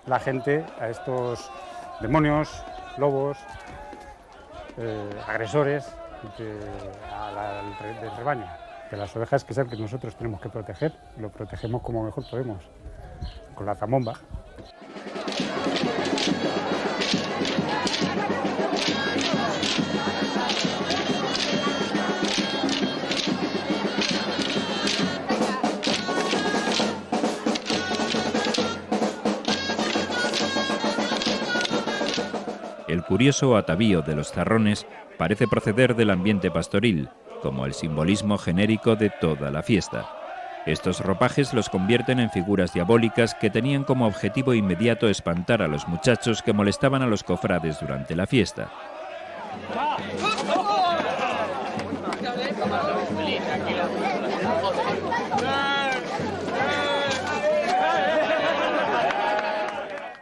la gente a estos demonios, lobos, agresores del rebaño, de las ovejas, que es el que nosotros tenemos que proteger. Lo protegemos como mejor podemos, con la zambomba. El curioso atavío de los zarrones parece proceder del ambiente pastoril, como el simbolismo genérico de toda la fiesta. Estos ropajes los convierten en figuras diabólicas que tenían como objetivo inmediato espantar a los muchachos que molestaban a los cofrades durante la fiesta.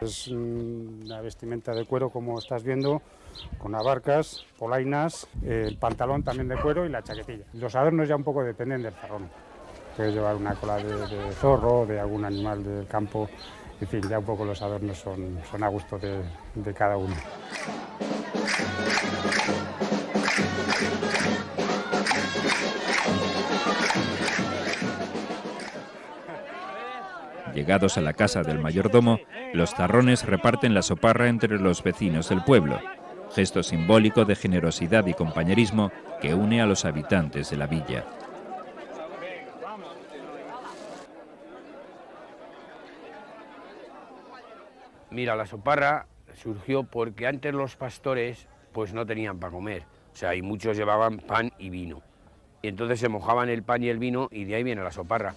Es una vestimenta de cuero, como estás viendo, con abarcas, polainas, el pantalón también de cuero y la chaquetilla. Los adornos ya un poco dependen del zarrón. Puedes llevar una cola de zorro, de algún animal del campo, en fin, ya un poco los adornos son a gusto de cada uno. Llegados a la casa del mayordomo, los zarrones reparten la soparra entre los vecinos del pueblo, gesto simbólico de generosidad y compañerismo que une a los habitantes de la villa. Mira, la soparra surgió porque antes los pastores pues no tenían para comer, o sea, y muchos llevaban pan y vino. Y entonces se mojaban el pan y el vino y de ahí viene la soparra.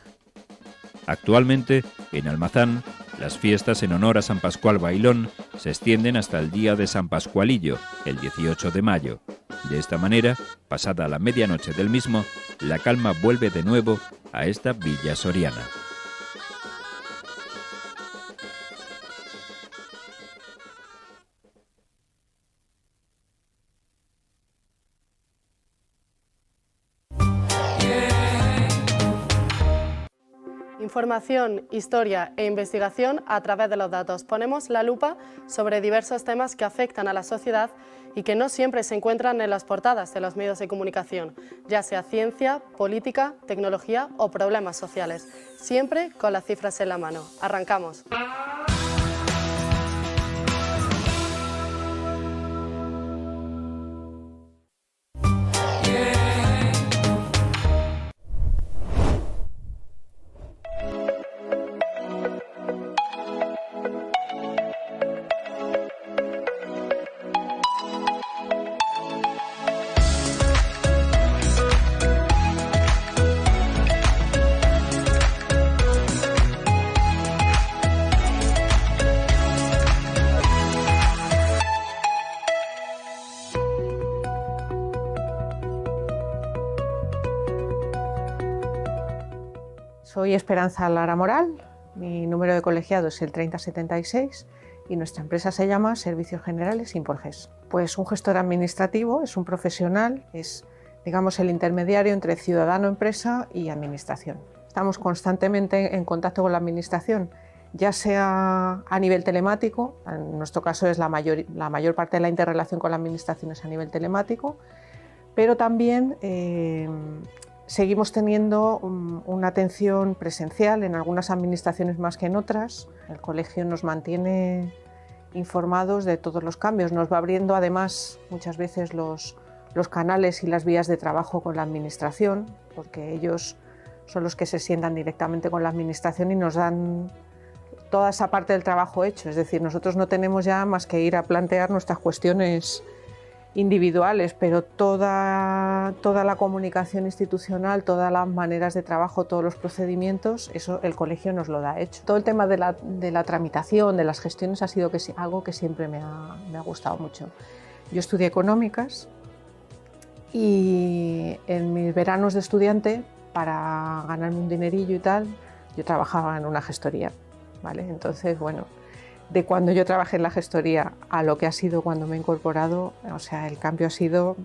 Actualmente, en Almazán, las fiestas en honor a San Pascual Bailón se extienden hasta el día de San Pascualillo, el 18 de mayo. De esta manera, pasada la medianoche del mismo, la calma vuelve de nuevo a esta villa soriana. Información, historia e investigación a través de los datos. Ponemos la lupa sobre diversos temas que afectan a la sociedad y que no siempre se encuentran en las portadas de los medios de comunicación, ya sea ciencia, política, tecnología o problemas sociales, siempre con las cifras en la mano. Arrancamos. Soy Esperanza Lara Moral, mi número de colegiado es el 3076 y nuestra empresa se llama Servicios Generales Imporges. Pues un gestor administrativo es un profesional, es digamos el intermediario entre ciudadano, empresa y administración. Estamos constantemente en contacto con la administración, ya sea a nivel telemático, en nuestro caso es la mayor parte de la interrelación con la administración es a nivel telemático, pero también seguimos teniendo una atención presencial en algunas administraciones más que en otras. El colegio nos mantiene informados de todos los cambios, nos va abriendo además muchas veces los canales y las vías de trabajo con la administración, porque ellos son los que se sientan directamente con la administración y nos dan toda esa parte del trabajo hecho, es decir, nosotros no tenemos ya más que ir a plantear nuestras cuestiones individuales, pero toda la comunicación institucional, todas las maneras de trabajo, todos los procedimientos, eso el colegio nos lo da hecho. Todo el tema de la tramitación, de las gestiones, ha sido algo que siempre me ha gustado mucho. Yo estudié económicas y en mis veranos de estudiante, para ganarme un dinerillo y tal, yo trabajaba en una gestoría, ¿vale? Entonces, bueno, de cuando yo trabajé en la gestoría a lo que ha sido cuando me he incorporado, o sea, el cambio ha sido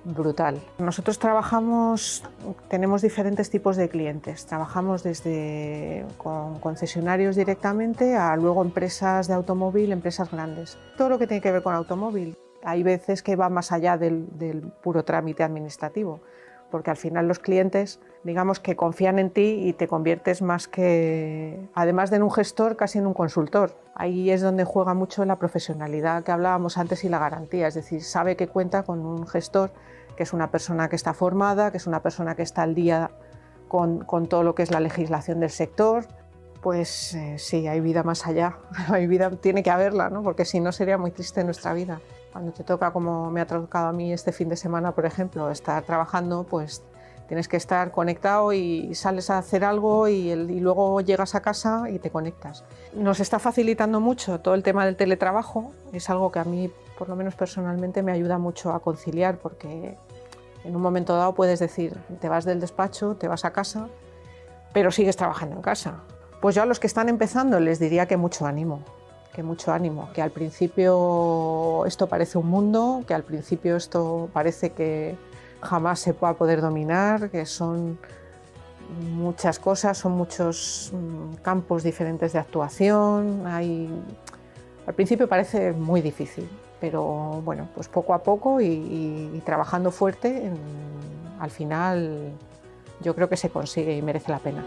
brutal. Nosotros tenemos diferentes tipos de clientes. Trabajamos desde con concesionarios directamente a luego empresas de automóvil, empresas grandes. Todo lo que tiene que ver con automóvil. Hay veces que va más allá del puro trámite administrativo, porque al final los clientes, digamos que confían en ti y te conviertes más que, además de en un gestor, casi en un consultor. Ahí es donde juega mucho la profesionalidad que hablábamos antes y la garantía, es decir, sabe que cuenta con un gestor que es una persona que está formada, que es una persona que está al día con todo lo que es la legislación del sector. Pues sí, hay vida más allá, hay vida, tiene que haberla, ¿no? Porque si no sería muy triste nuestra vida. Cuando te toca, como me ha tocado a mí este fin de semana, por ejemplo, estar trabajando, pues tienes que estar conectado y sales a hacer algo y luego llegas a casa y te conectas. Nos está facilitando mucho todo el tema del teletrabajo, es algo que a mí, por lo menos personalmente, me ayuda mucho a conciliar, porque en un momento dado puedes decir, te vas del despacho, te vas a casa, pero sigues trabajando en casa. Pues yo a los que están empezando les diría que mucho ánimo, que al principio esto parece un mundo, que al principio esto parece que jamás se va a poder dominar, que son muchas cosas, son muchos campos diferentes de actuación. Al principio parece muy difícil, pero bueno, pues poco a poco y trabajando fuerte, al final yo creo que se consigue y merece la pena.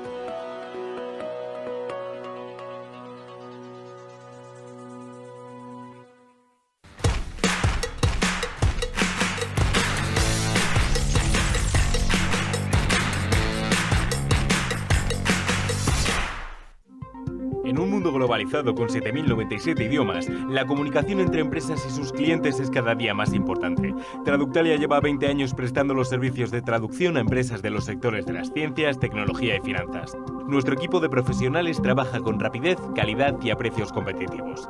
En un mundo globalizado con 7.097 idiomas, la comunicación entre empresas y sus clientes es cada día más importante. Traductalia lleva 20 años prestando los servicios de traducción a empresas de los sectores de las ciencias, tecnología y finanzas. Nuestro equipo de profesionales trabaja con rapidez, calidad y a precios competitivos.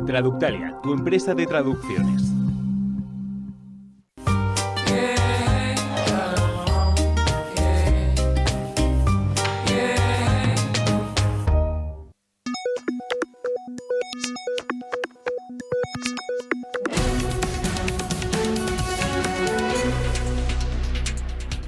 Traductalia, tu empresa de traducciones.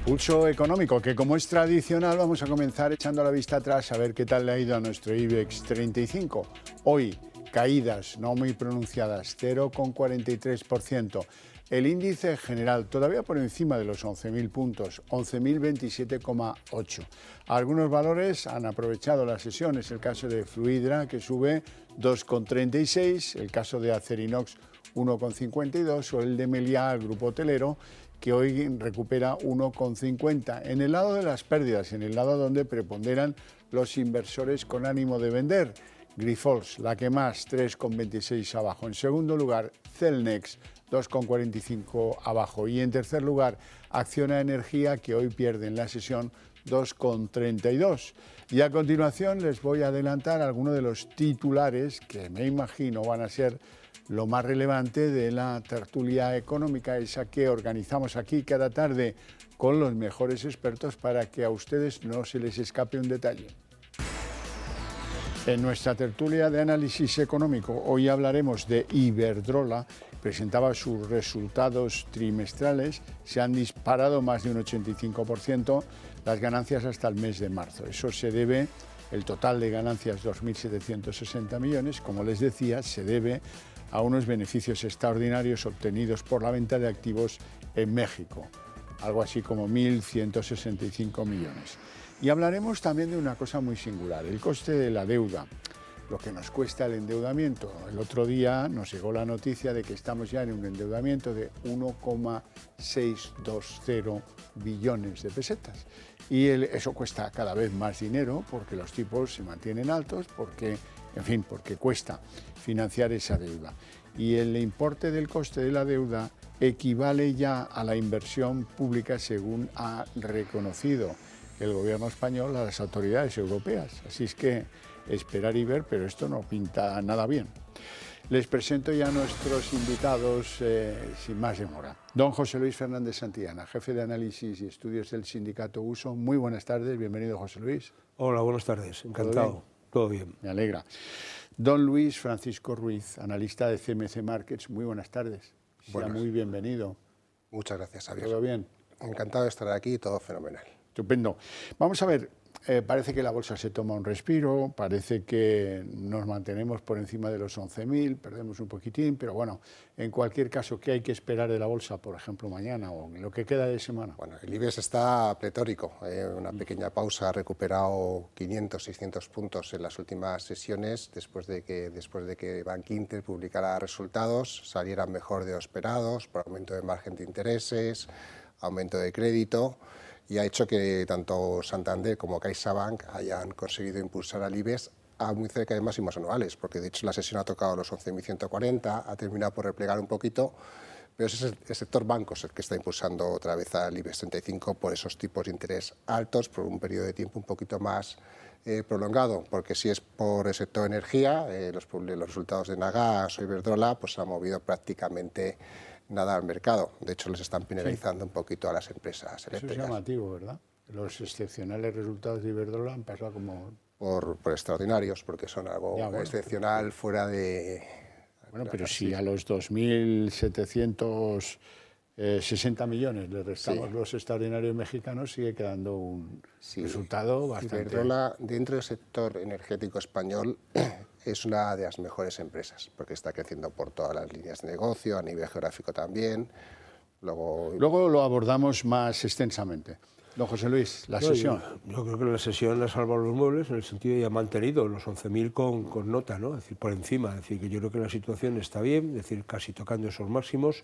Pulso económico, que como es tradicional vamos a comenzar echando la vista atrás a ver qué tal le ha ido a nuestro IBEX 35. Hoy, caídas no muy pronunciadas, 0,43%. El índice general todavía por encima de los 11.000 puntos, 11.027,8. Algunos valores han aprovechado la sesión, es el caso de Fluidra, que sube 2,36, el caso de Acerinox 1,52 o el de Meliá, el grupo hotelero, que hoy recupera 1,50. En el lado de las pérdidas, en el lado donde preponderan los inversores con ánimo de vender, Grifols, la que más, 3,26 abajo. En segundo lugar, Celnex, 2,45 abajo. Y en tercer lugar, Acciona Energía, que hoy pierde en la sesión 2,32. Y a continuación les voy a adelantar algunos de los titulares que me imagino van a ser lo más relevante de la tertulia económica, esa que organizamos aquí cada tarde con los mejores expertos para que a ustedes no se les escape un detalle. En nuestra tertulia de análisis económico hoy hablaremos de Iberdrola. Presentaba sus resultados trimestrales, se han disparado más de un 85% las ganancias hasta el mes de marzo. Eso se debe, el total de ganancias 2.760 millones, como les decía, se debe a unos beneficios extraordinarios obtenidos por la venta de activos en México, algo así como 1.165 millones. Y hablaremos también de una cosa muy singular, el coste de la deuda, lo que nos cuesta el endeudamiento. El otro día nos llegó la noticia de que estamos ya en un endeudamiento de 1,620 billones de pesetas. Y eso cuesta cada vez más dinero porque los tipos se mantienen altos, porque cuesta financiar esa deuda. Y el importe del coste de la deuda equivale ya a la inversión pública según ha reconocido el gobierno español a las autoridades europeas. Así es que esperar y ver, pero esto no pinta nada bien. Les presento ya a nuestros invitados sin más demora. Don José Luis Fernández Santillana, jefe de análisis y estudios del sindicato USO. Muy buenas tardes, bienvenido José Luis. Hola, buenas tardes, encantado. Todo bien. Me alegra. Don Luis Francisco Ruiz, analista de CMC Markets. Muy buenas tardes. Sea muy bienvenido. Muchas gracias, Javier. ¿Todo bien? Encantado de estar aquí, todo fenomenal. Estupendo. Vamos a ver, parece que la bolsa se toma un respiro, parece que nos mantenemos por encima de los 11.000, perdemos un poquitín, pero bueno, en cualquier caso, ¿qué hay que esperar de la bolsa, por ejemplo, mañana o en lo que queda de semana? Bueno, el IBEX está pletórico, una pequeña pausa, ha recuperado 500, 600 puntos en las últimas sesiones, después de que Bank Inter publicara resultados, salieran mejor de lo esperados, por aumento de margen de intereses, aumento de crédito, y ha hecho que tanto Santander como CaixaBank hayan conseguido impulsar al IBEX a muy cerca de máximos anuales, porque de hecho la sesión ha tocado los 11.140, ha terminado por replegar un poquito, pero es el sector bancos el que está impulsando otra vez al IBEX 35 por esos tipos de interés altos, por un periodo de tiempo un poquito más prolongado, porque si es por el sector energía, los resultados de Nagas o Iberdrola pues han movido prácticamente nada al mercado. De hecho, les están penalizando un poquito a las empresas eléctricas. Eso es llamativo, ¿verdad? Los excepcionales resultados de Iberdrola han pasado como... Por extraordinarios, porque son algo excepcional, fuera de... Bueno, pero si a los 2.760 millones le restamos los extraordinarios mexicanos, sigue quedando un resultado bastante... Iberdrola, dentro del sector energético español, es una de las mejores empresas, porque está creciendo por todas las líneas de negocio, a nivel geográfico también. Luego lo abordamos más extensamente. Don José Luis, la sesión. Yo creo que la sesión ha salvado los muebles en el sentido de que ha mantenido los 11.000 con nota, ¿no? Es decir, por encima. Es decir, que yo creo que la situación está bien, es decir, casi tocando esos máximos.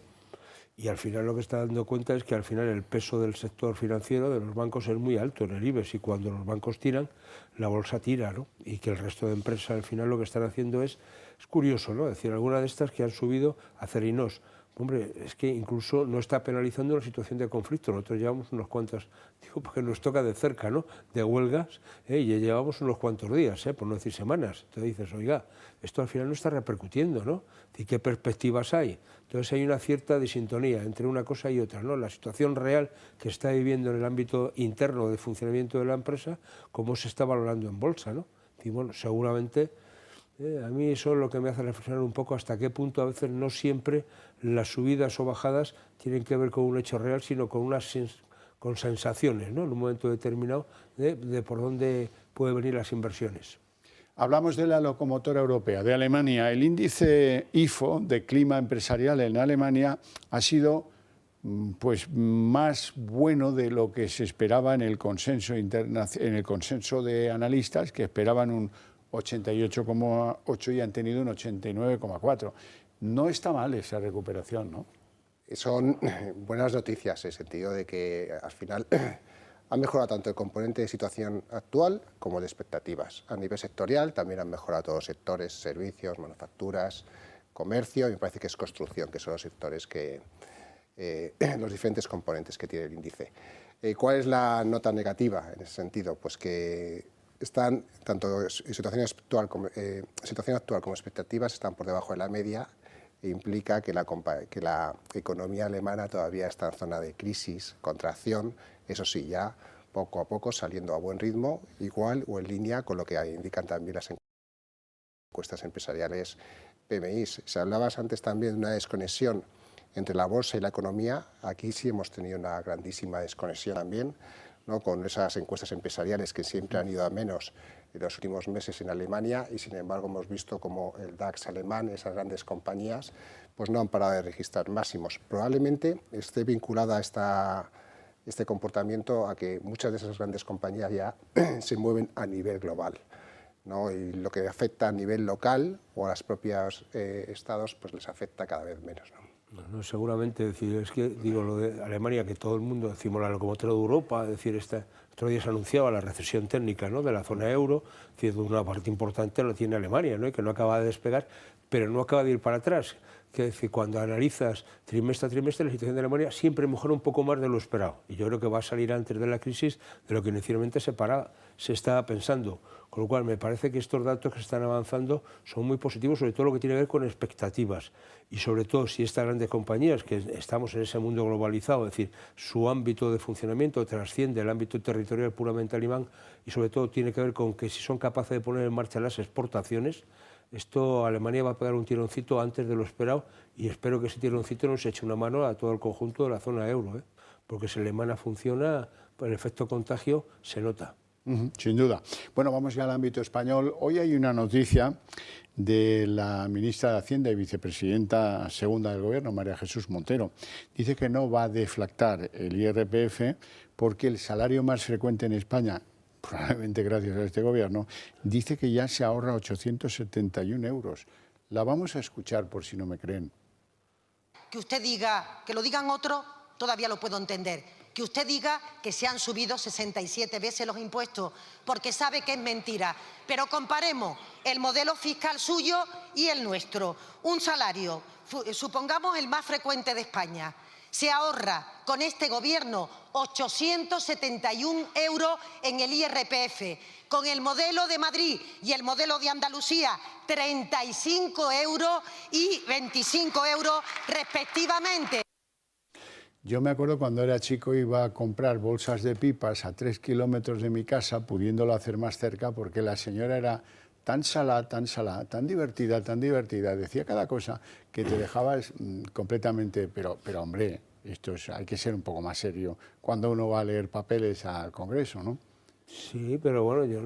Y al final lo que está dando cuenta es que al final el peso del sector financiero de los bancos es muy alto en el IBEX, y cuando los bancos tiran, la bolsa tira, ¿no? Y que el resto de empresas al final lo que están haciendo es curioso, ¿no? Es decir, algunas de estas que han subido, Acerinox, hombre, es que incluso no está penalizando la situación de conflicto. Nosotros llevamos unos cuantos, digo, porque nos toca de cerca, ¿no?, de huelgas, y ya llevamos unos cuantos días, por no decir semanas. Entonces dices, oiga, esto al final no está repercutiendo, ¿no? ¿Y qué perspectivas hay? Entonces hay una cierta disintonía entre una cosa y otra, ¿no? La situación real que está viviendo en el ámbito interno de funcionamiento de la empresa, cómo se está valorando en bolsa, ¿no? Y bueno, seguramente... a mí eso es lo que me hace reflexionar un poco hasta qué punto a veces no siempre las subidas o bajadas tienen que ver con un hecho real, sino con con sensaciones, ¿no?, en un momento determinado de por dónde pueden venir las inversiones. Hablamos de la locomotora europea, de Alemania. El índice IFO de clima empresarial en Alemania ha sido pues más bueno de lo que se esperaba en el consenso de analistas, que esperaban un 88,8 y han tenido un 89,4. No está mal esa recuperación, ¿no? Son buenas noticias en el sentido de que al final ha mejorado tanto el componente de situación actual como de expectativas. A nivel sectorial también han mejorado todos los sectores, servicios, manufacturas, comercio, y me parece que es construcción, que son los sectores que los diferentes componentes que tiene el índice. ¿Cuál es la nota negativa en ese sentido? Pues que están, tanto en situación actual como expectativas, están por debajo de la media, e implica que la economía alemana todavía está en zona de crisis, contracción, eso sí, ya poco a poco saliendo a buen ritmo, igual o en línea con lo que indican también las encuestas empresariales PMI. Si hablabas antes también de una desconexión entre la bolsa y la economía, aquí sí hemos tenido una grandísima desconexión también, ¿no?, con esas encuestas empresariales que siempre han ido a menos en los últimos meses en Alemania, y sin embargo hemos visto como el DAX alemán, esas grandes compañías, pues no han parado de registrar máximos. Probablemente esté vinculada a este comportamiento a que muchas de esas grandes compañías ya se mueven a nivel global, ¿no? Y lo que afecta a nivel local o a los propios estados, pues les afecta cada vez menos, ¿no? No, seguramente, decir, es que digo lo de Alemania, que todo el mundo decimos la locomotora de Europa, es decir, otro día se anunciaba la recesión técnica, ¿no?, de la zona euro, es decir, una parte importante lo tiene Alemania, ¿no?, y que no acaba de despegar, pero no acaba de ir para atrás. Que decir, cuando analizas trimestre a trimestre, la situación de Alemania siempre mejora un poco más de lo esperado, y yo creo que va a salir antes de la crisis de lo que inicialmente se estaba pensando, con lo cual me parece que estos datos que se están avanzando son muy positivos, sobre todo lo que tiene que ver con expectativas, y sobre todo si estas grandes compañías, que estamos en ese mundo globalizado, es decir, su ámbito de funcionamiento trasciende el ámbito territorial puramente alemán, y sobre todo tiene que ver con que si son capaces de poner en marcha las exportaciones, esto Alemania va a pegar un tironcito antes de lo esperado y espero que ese tironcito nos eche una mano a todo el conjunto de la zona euro, porque si Alemania funciona, pues el efecto contagio se nota. Sin duda. Bueno, vamos ya al ámbito español. Hoy hay una noticia de la ministra de Hacienda y vicepresidenta segunda del Gobierno, María Jesús Montero. Dice que no va a deflactar el IRPF porque el salario más frecuente en España, probablemente gracias a este Gobierno, dice que ya se ahorra 871 euros. La vamos a escuchar por si no me creen. Que usted diga, que lo digan otros, todavía lo puedo entender. Que usted diga que se han subido 67 veces los impuestos, porque sabe que es mentira. Pero comparemos el modelo fiscal suyo y el nuestro. Un salario, supongamos el más frecuente de España, se ahorra con este Gobierno 871 euros en el IRPF. Con el modelo de Madrid y el modelo de Andalucía, 35 euros y 25 euros respectivamente. Yo me acuerdo cuando era chico iba a comprar bolsas de pipas a 3 kilómetros de mi casa, pudiéndolo hacer más cerca, porque la señora era tan salada, tan divertida, decía cada cosa que te dejabas completamente, pero hombre, hay que ser un poco más serio cuando uno va a leer papeles al Congreso, ¿no? Sí, pero bueno, yo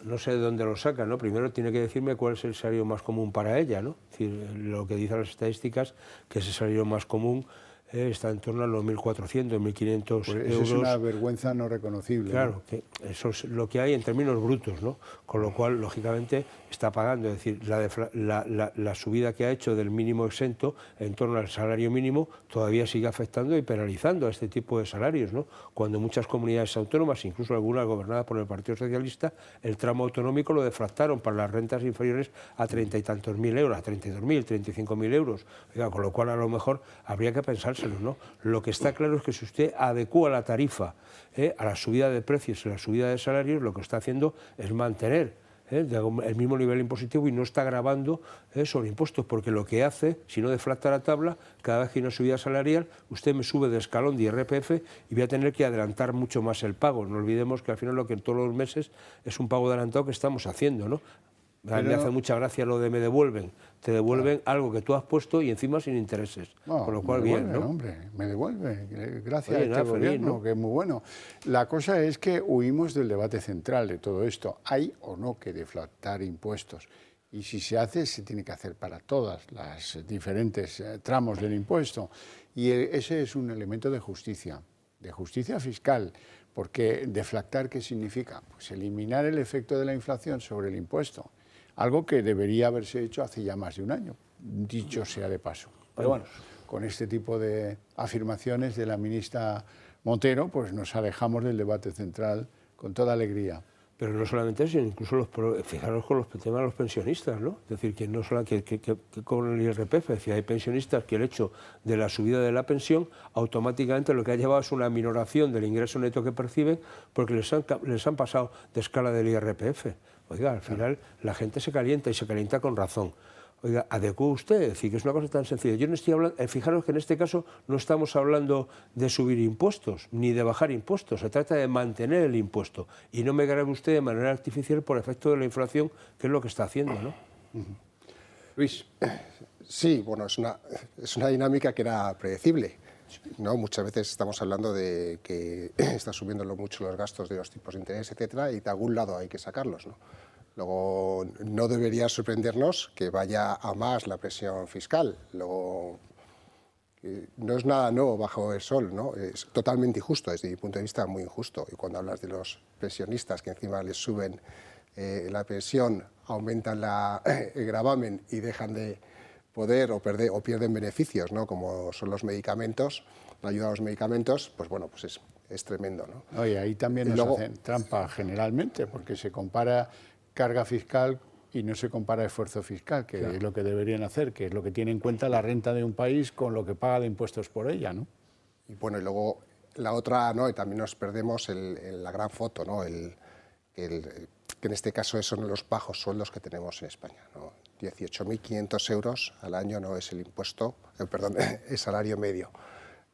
no sé de dónde lo saca, ¿no? Primero tiene que decirme cuál es el salario más común para ella, ¿no? Es decir, lo que dicen las estadísticas, que ese salario más común está en torno a los 1.400, 1.500 pues euros. Eso es una vergüenza no reconocible. Claro, ¿no? que eso es lo que hay en términos brutos, ¿no? Con lo cual, lógicamente, está pagando. Es decir, la subida que ha hecho del mínimo exento en torno al salario mínimo todavía sigue afectando y penalizando a este tipo de salarios, ¿no? Cuando muchas comunidades autónomas, incluso algunas gobernadas por el Partido Socialista, el tramo autonómico lo deflactaron para las rentas inferiores a 30 y tantos mil euros, a 32.000, 35.000 euros. Oiga, con lo cual, a lo mejor, habría que pensárselo, ¿no? Lo que está claro es que si usted adecúa la tarifa a la subida de precios y la subida de salarios, lo que está haciendo es mantener el mismo nivel impositivo y no está agravando sobre impuestos, porque lo que hace, si no deflacta la tabla, cada vez que hay una subida salarial, usted me sube de escalón de IRPF y voy a tener que adelantar mucho más el pago. No olvidemos que al final lo que todos los meses es un pago adelantado que estamos haciendo, ¿no? A mí me hace mucha gracia lo de me devuelven. Te devuelven algo que tú has puesto y encima sin intereses. No, con lo cual, bien, ¿no? Hombre, me devuelve. Gracias Oye, a este Gobierno, ¿no? que es muy bueno. La cosa es que huimos del debate central de todo esto. ¿Hay o no que deflactar impuestos? Y si se hace, se tiene que hacer para todas las diferentes tramos del impuesto. Y ese es un elemento de justicia fiscal. Porque deflactar, ¿qué significa? Pues eliminar el efecto de la inflación sobre el impuesto. Algo que debería haberse hecho hace ya más de un año, dicho sea de paso. Pero bueno, con este tipo de afirmaciones de la ministra Montero, pues nos alejamos del debate central con toda alegría. Pero no solamente eso, incluso fijaros con los temas de los pensionistas, ¿no? Es decir, que no solo que con el IRPF, es decir, hay pensionistas que el hecho de la subida de la pensión automáticamente lo que ha llevado es una minoración del ingreso neto que perciben porque les han pasado de escala del IRPF. Oiga, al final la gente se calienta y se calienta con razón. Oiga, adecúe usted, es decir, que es una cosa tan sencilla. Yo no estoy hablando, fijaros que en este caso no estamos hablando de subir impuestos ni de bajar impuestos, se trata de mantener el impuesto y no me grabe usted de manera artificial por efecto de la inflación, que es lo que está haciendo, ¿no? Luis. Sí, bueno, es una dinámica que era predecible, ¿no? Muchas veces estamos hablando de que está subiendo mucho los gastos de los tipos de interés, etcétera, y de algún lado hay que sacarlos, ¿no? Luego, no debería sorprendernos que vaya a más la presión fiscal. Luego, no es nada nuevo bajo el sol, ¿no? Es totalmente injusto, desde mi punto de vista muy injusto. Y cuando hablas de los pensionistas que encima les suben la pensión, aumentan el gravamen y dejan de poder o pierden beneficios, ¿no? Como son los medicamentos, la ayuda a los medicamentos, pues bueno, pues es tremendo, ¿no? Oye, ahí también nos hacen trampa generalmente, porque se compara carga fiscal y no se compara esfuerzo fiscal, que es lo que deberían hacer, que es lo que tiene en cuenta la renta de un país con lo que paga de impuestos por ella, ¿no? Y bueno, y luego la otra, ¿no? Y también nos perdemos la gran foto, ¿no? Que en este caso son los bajos sueldos que tenemos en España, ¿no? 18.500 euros al año no es el impuesto, el salario medio.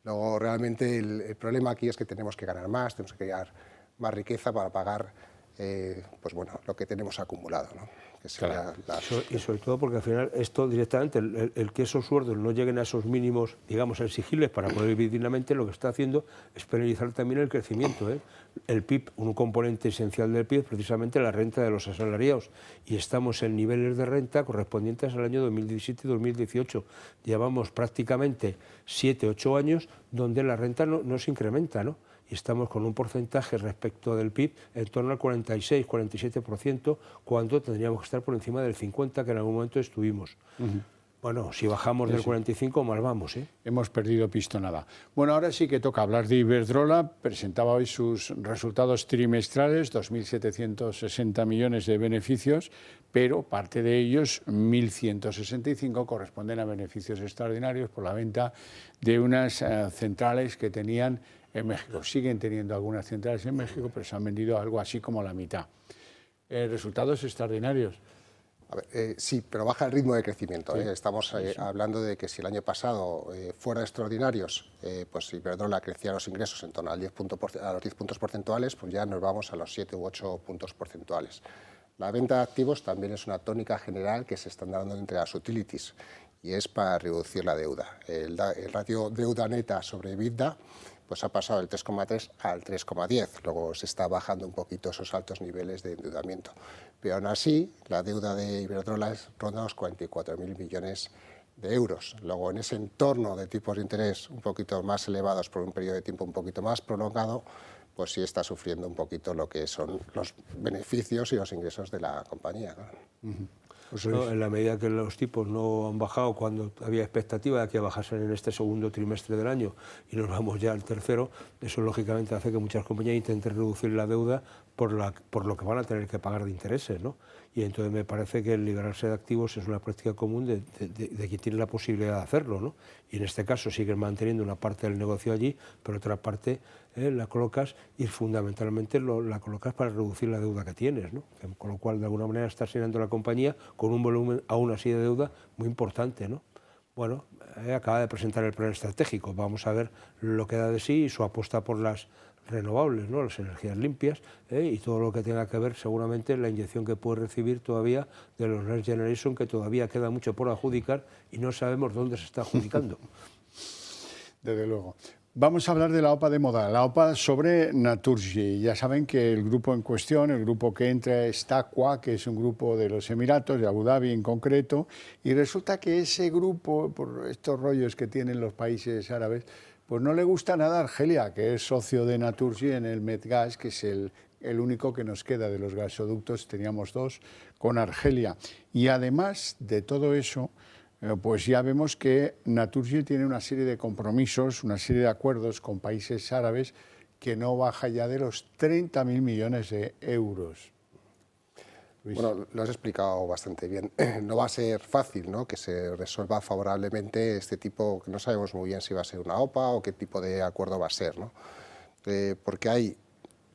Luego, realmente el problema aquí es que tenemos que ganar más, tenemos que crear más riqueza para pagar pues bueno, lo que tenemos acumulado, ¿no? Que claro. Y sobre todo porque al final esto directamente, el que esos sueldos no lleguen a esos mínimos, digamos, exigibles para poder vivir dignamente, lo que está haciendo es penalizar también el crecimiento, ¿eh? El PIB, un componente esencial del PIB, es precisamente la renta de los asalariados, y estamos en niveles de renta correspondientes al año 2017 y 2018. Llevamos prácticamente 7, 8 años donde la renta no se incrementa, ¿no? Y estamos con un porcentaje respecto del PIB en torno al 46, 47%, cuando tendríamos que estar por encima del 50%, que en algún momento estuvimos. Bueno, si bajamos del 45, mal vamos, ¿eh? Hemos perdido pistonada. Bueno, ahora sí que toca hablar de Iberdrola. Presentaba hoy sus resultados trimestrales, 2.760 millones de beneficios, pero parte de ellos, 1.165, corresponden a beneficios extraordinarios por la venta de unas centrales que tenían en México. Siguen teniendo algunas centrales en México, pero se han vendido algo así como la mitad. Resultados extraordinarios. A ver, sí, pero baja el ritmo de crecimiento. Sí. Estamos hablando de que si el año pasado fuera extraordinarios, pues Iberdrola crecía los ingresos en torno a los 10 puntos porcentuales, pues ya nos vamos a los 7 u 8 puntos porcentuales. La venta de activos también es una tónica general que se está dando entre las utilities, y es para reducir la deuda. El ratio deuda neta sobre EBITDA pues ha pasado del 3,3 al 3,10. Luego se está bajando un poquito esos altos niveles de endeudamiento. Pero aún así, la deuda de Iberdrola ronda los 44.000 millones de euros. Luego, en ese entorno de tipos de interés un poquito más elevados por un periodo de tiempo un poquito más prolongado, pues sí está sufriendo un poquito lo que son los beneficios y los ingresos de la compañía, ¿no? No, en la medida que los tipos no han bajado cuando había expectativa de que bajasen en este segundo trimestre del año y nos vamos ya al tercero, eso lógicamente hace que muchas compañías intenten reducir la deuda por lo que van a tener que pagar de intereses, ¿no? Y entonces me parece que el liberarse de activos es una práctica común de quien tiene la posibilidad de hacerlo, ¿no? Y en este caso siguen manteniendo una parte del negocio allí, pero otra parte la colocas y fundamentalmente la colocas para reducir la deuda que tienes, ¿no? Con lo cual de alguna manera estás llenando la compañía con un volumen aún así de deuda muy importante, ¿no? Bueno, acaba de presentar el plan estratégico, vamos a ver lo que da de sí y su apuesta por las renovables, ¿no? Las energías limpias, y todo lo que tenga que ver seguramente la inyección que puede recibir todavía de los Next Generation, que todavía queda mucho por adjudicar y no sabemos dónde se está adjudicando. Desde luego. Vamos a hablar de la OPA de moda, la OPA sobre Naturgy. Ya saben que el grupo en cuestión, el grupo que entra es TAQA, que es un grupo de los Emiratos, de Abu Dhabi en concreto, y resulta que ese grupo, por estos rollos que tienen los países árabes, pues no le gusta nada a Argelia, que es socio de Naturgy en el Medgas, que es el único que nos queda de los gasoductos, teníamos 2 con Argelia. Y además de todo eso, pues ya vemos que Naturgy tiene una serie de compromisos, una serie de acuerdos con países árabes que no baja ya de los 30.000 millones de euros. Luis. Bueno, lo has explicado bastante bien. No va a ser fácil, ¿no?, que se resuelva favorablemente este tipo, que no sabemos muy bien si va a ser una OPA o qué tipo de acuerdo va a ser, ¿no? Porque hay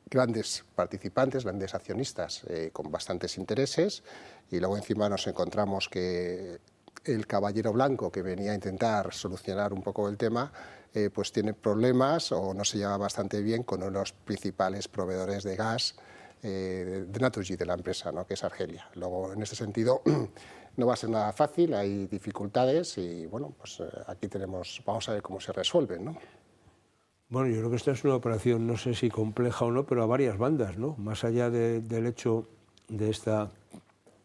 grandes participantes, grandes accionistas con bastantes intereses, y luego encima nos encontramos que el caballero blanco que venía a intentar solucionar un poco el tema, pues tiene problemas o no se lleva bastante bien con uno de los principales proveedores de gas de Naturgy, de la empresa, ¿no?, que es Argelia. Luego, en este sentido, no va a ser nada fácil, hay dificultades y, bueno, pues aquí vamos a ver cómo se resuelven, ¿no? Bueno, yo creo que esta es una operación, no sé si compleja o no, pero a varias bandas, ¿no? Más allá del hecho de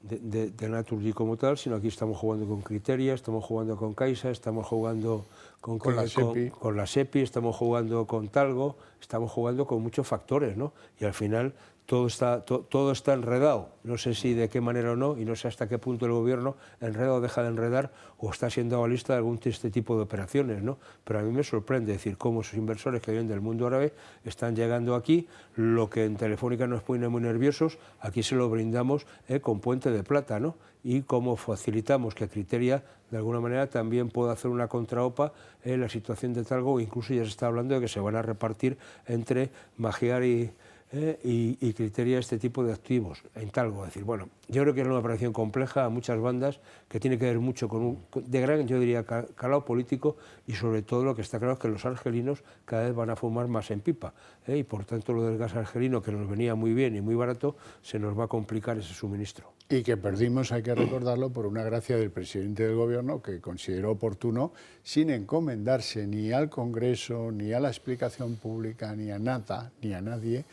de Naturgy como tal, sino aquí estamos jugando con Criteria, estamos jugando con Caixa, estamos jugando con la SEPI, estamos jugando con Talgo, estamos jugando con muchos factores, ¿no? Y al final todo está enredado, no sé si de qué manera o no, y no sé hasta qué punto el gobierno enreda o deja de enredar o está siendo avalista de algún este tipo de operaciones, ¿no? Pero a mí me sorprende decir cómo esos inversores que vienen del mundo árabe están llegando aquí, lo que en Telefónica nos pone muy nerviosos, aquí se lo brindamos con puente de plata, ¿no? Y cómo facilitamos que Criteria de alguna manera también pueda hacer una contraopa en la situación de Talgo, incluso ya se está hablando de que se van a repartir entre Magyar y y criteria este tipo de activos en Talgo. Es decir, bueno, yo creo que es una operación compleja a muchas bandas que tiene que ver mucho de gran, yo diría, calado político, y sobre todo lo que está claro es que los argelinos cada vez van a fumar más en pipa, y por tanto lo del gas argelino, que nos venía muy bien y muy barato, se nos va a complicar ese suministro. Y que perdimos, hay que recordarlo, por una gracia del presidente del Gobierno que consideró oportuno, sin encomendarse ni al Congreso, ni a la explicación pública, ni a nada, ni a nadie,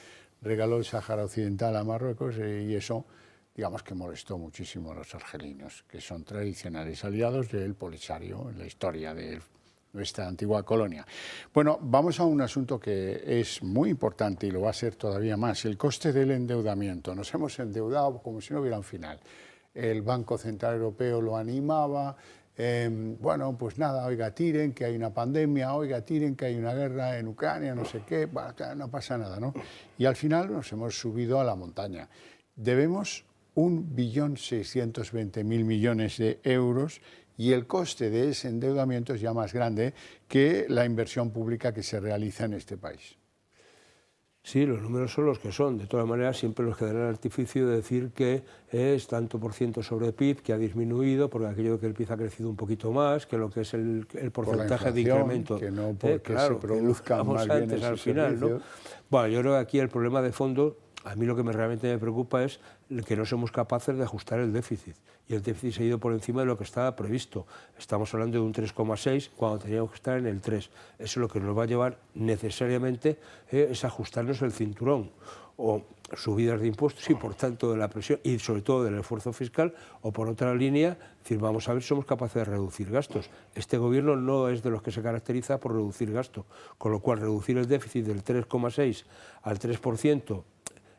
regaló el Sáhara Occidental a Marruecos, y eso, digamos que molestó muchísimo a los argelinos, que son tradicionales aliados del Polisario en la historia de nuestra antigua colonia. Bueno, vamos a un asunto que es muy importante y lo va a ser todavía más, el coste del endeudamiento. Nos hemos endeudado como si no hubiera un final. El Banco Central Europeo lo animaba, bueno, pues nada, oiga, tiren que hay una pandemia, oiga, tiren que hay una guerra en Ucrania, no sé qué, bueno, no pasa nada, ¿no? Y al final nos hemos subido a la montaña. Debemos 1.620.000 millones de euros y el coste de ese endeudamiento es ya más grande que la inversión pública que se realiza en este país. Sí, los números son los que son. De todas maneras, siempre nos quedará el artificio de decir que es tanto por ciento sobre PIB, que ha disminuido, porque aquello que el PIB ha crecido un poquito más, que lo que es el porcentaje de incremento. Que no porque claro, se produzcan más bienes al final, ¿no? Bueno, yo creo que aquí el problema de fondo, a mí lo que realmente me preocupa es que no somos capaces de ajustar el déficit. Y el déficit se ha ido por encima de lo que estaba previsto. Estamos hablando de un 3,6 cuando teníamos que estar en el 3. Eso lo que nos va a llevar necesariamente es ajustarnos el cinturón, o subidas de impuestos y por tanto de la presión y sobre todo del esfuerzo fiscal, o por otra línea, decir, vamos a ver si somos capaces de reducir gastos. Este gobierno no es de los que se caracteriza por reducir gasto, con lo cual reducir el déficit del 3,6 al 3%,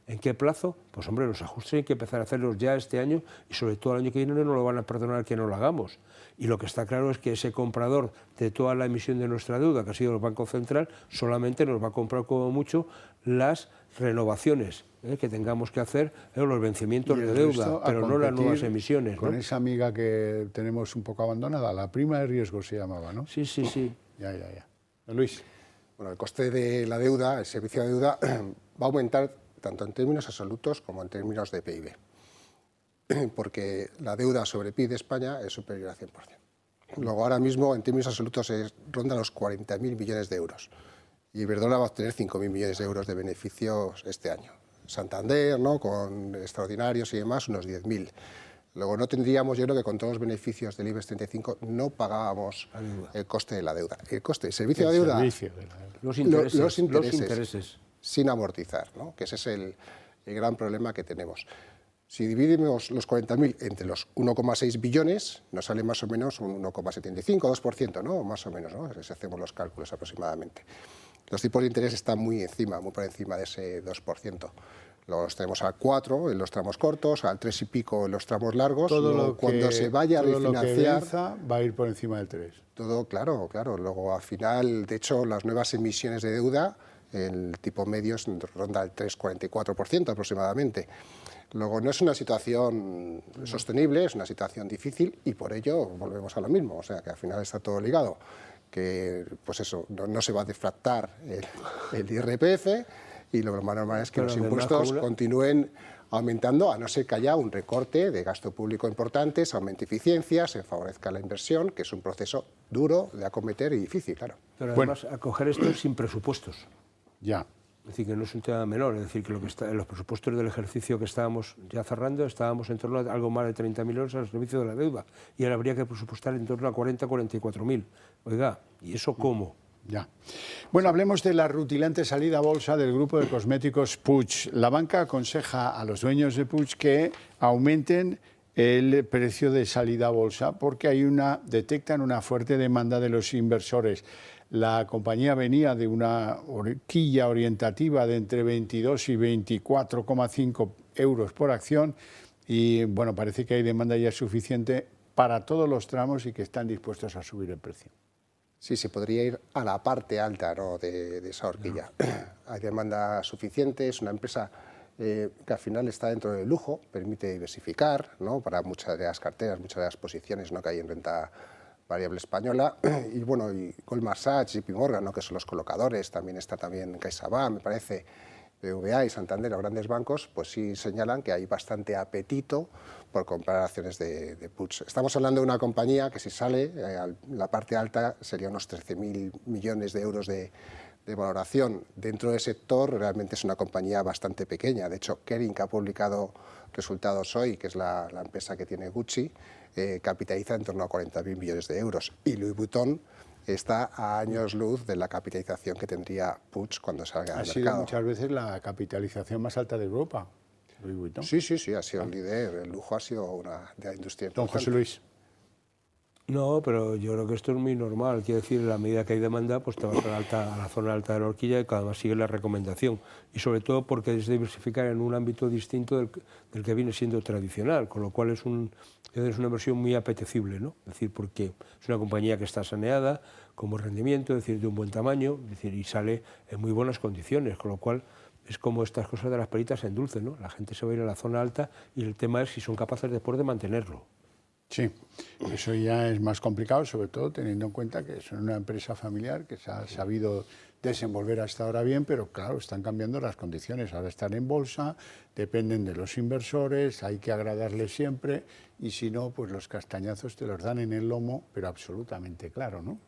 ¿en qué plazo? Pues hombre, los ajustes hay que empezar a hacerlos ya este año y sobre todo el año que viene no lo van a perdonar que no lo hagamos. Y lo que está claro es que ese comprador de toda la emisión de nuestra deuda, que ha sido el Banco Central, solamente nos va a comprar como mucho las renovaciones que tengamos que hacer, los vencimientos de deuda, pero no las nuevas emisiones. Con esa amiga que tenemos un poco abandonada, la prima de riesgo se llamaba, ¿no? Sí, sí, sí. Ya. Luis. Bueno, el coste de la deuda, el servicio de deuda, va a aumentar tanto en términos absolutos como en términos de PIB, porque la deuda sobre PIB de España es superior al 100%. Luego, ahora mismo, en términos absolutos, ronda los 40.000 millones de euros, y Iberdrola va a obtener 5.000 millones de euros de beneficios este año. Santander, ¿no?, con extraordinarios y demás, unos 10.000. Luego no tendríamos, yo creo que con todos los beneficios del IBEX 35 no pagábamos el coste de la deuda. El coste, el servicio de la deuda, los intereses. Sin amortizar, ¿no?, que ese es el gran problema que tenemos. Si dividimos los 40.000 entre los 1,6 billones, nos sale más o menos un 1,75, 2%, ¿no?, más o menos, ¿no?, si hacemos los cálculos aproximadamente. Los tipos de interés están muy por encima de ese 2%. Los tenemos al 4 en los tramos cortos, al 3 y pico en los tramos largos. Cuando se vaya a refinanciar, va a ir por encima del 3. Todo, claro. Luego, al final, de hecho, las nuevas emisiones de deuda, el tipo medio ronda el 3,44% aproximadamente. Luego, no es una situación sostenible, es una situación difícil y por ello volvemos a lo mismo. O sea, que al final está todo ligado. Que, pues eso, no se va a deflactar el IRPF y lo más normal es que los impuestos continúen aumentando, a no ser que haya un recorte de gasto público importante, se aumente eficiencia, se favorezca la inversión, que es un proceso duro de acometer y difícil, claro. Pero además, acoger esto sin presupuestos. Ya. Es decir, que no es un tema menor, es decir, que en los presupuestos del ejercicio que estábamos ya cerrando, estábamos en torno a algo más de 30.000 euros al servicio de la deuda, y ahora habría que presupuestar en torno a 44.000. Oiga, ¿y eso cómo? Ya. Bueno, hablemos de la rutilante salida a bolsa del grupo de cosméticos Puig. La banca aconseja a los dueños de Puig que aumenten el precio de salida a bolsa porque detectan una fuerte demanda de los inversores. La compañía venía de una horquilla orientativa de entre 22 y 24,5 euros por acción y bueno, parece que hay demanda ya suficiente para todos los tramos y que están dispuestos a subir el precio. Sí, se podría ir a la parte alta, ¿no?, de esa horquilla. Hay demanda suficiente, es una empresa que al final está dentro del lujo, permite diversificar, ¿no?, para muchas de las carteras, muchas de las posiciones, ¿no?, que hay en renta variable española, y bueno, y Goldman Sachs, JP Morgan, ¿no?, que son los colocadores, también está CaixaBank, me parece, BBVA y Santander, los grandes bancos, pues sí señalan que hay bastante apetito por comprar acciones de Puig. Estamos hablando de una compañía que si sale, la parte alta sería unos 13.000 millones de euros de valoración. Dentro del sector realmente es una compañía bastante pequeña. De hecho, Kering, que ha publicado resultados hoy, que es la empresa que tiene Gucci, capitaliza en torno a 40.000 millones de euros. Y Louis Vuitton está a años luz de la capitalización que tendría Puig cuando salga al mercado. Ha sido muchas veces la capitalización más alta de Europa, Louis Vuitton. Sí, ha sido el líder. El lujo ha sido una de la industria importante. Don José Luis. No, pero yo creo que esto es muy normal. Quiero decir, en la medida que hay demanda, pues te vas a la zona alta de la horquilla y cada vez sigue la recomendación. Y sobre todo porque es diversificar en un ámbito distinto del que viene siendo tradicional, con lo cual es una inversión muy apetecible, ¿no? Es decir, porque es una compañía que está saneada, con buen rendimiento, es decir, de un buen tamaño, es decir, y sale en muy buenas condiciones, con lo cual es como estas cosas de las peritas en dulce, ¿no? La gente se va a ir a la zona alta y el tema es si son capaces después de mantenerlo. Sí, eso ya es más complicado, sobre todo teniendo en cuenta que son una empresa familiar que se ha sabido desenvolver hasta ahora bien, pero claro, están cambiando las condiciones. Ahora están en bolsa, dependen de los inversores, hay que agradarles siempre y si no, pues los castañazos te los dan en el lomo, pero absolutamente claro, ¿no?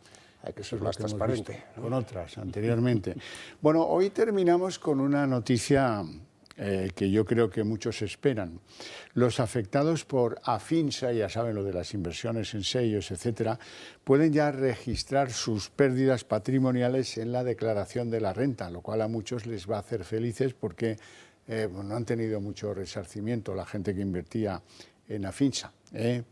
Hay que ser más transparente, ¿no? Con otras anteriormente. Bueno, hoy terminamos con una noticia que yo creo que muchos esperan. Los afectados por Afinsa, ya saben lo de las inversiones en sellos, etcétera, pueden ya registrar sus pérdidas patrimoniales en la declaración de la renta, lo cual a muchos les va a hacer felices porque no han tenido mucho resarcimiento la gente que invertía en Afinsa.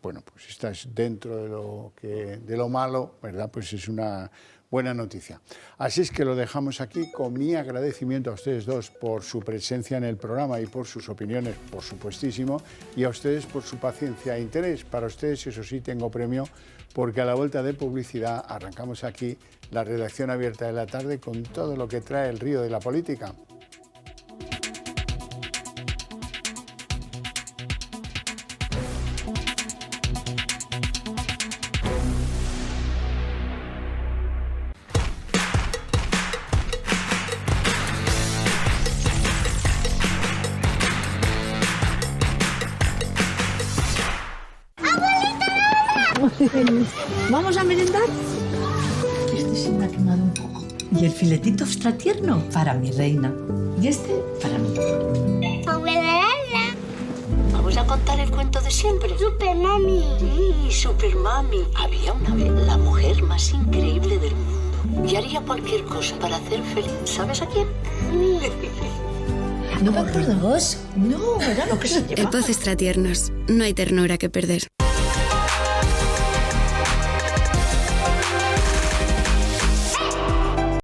Bueno, pues esta es dentro de lo malo, ¿verdad? Pues es una buena noticia. Así es que lo dejamos aquí con mi agradecimiento a ustedes dos por su presencia en el programa y por sus opiniones, por supuestísimo, y a ustedes por su paciencia e interés. Para ustedes, eso sí, tengo premio, porque a la vuelta de publicidad arrancamos aquí la redacción abierta de la tarde con todo lo que trae el río de la política. ¿Vamos a merendar? Este se me ha quemado un poco. Y el filetito extra tierno para mi reina. Y este para mí. ¿Vamos a contar el cuento de siempre? Super Mami. Sí, Super Mami. Había una vez la mujer más increíble del mundo. Y haría cualquier cosa para hacer feliz. ¿Sabes a quién? ¿No me acuerdo vos? No, era lo que se llevaba. El Poz Extra Tiernos. No hay ternura que perder.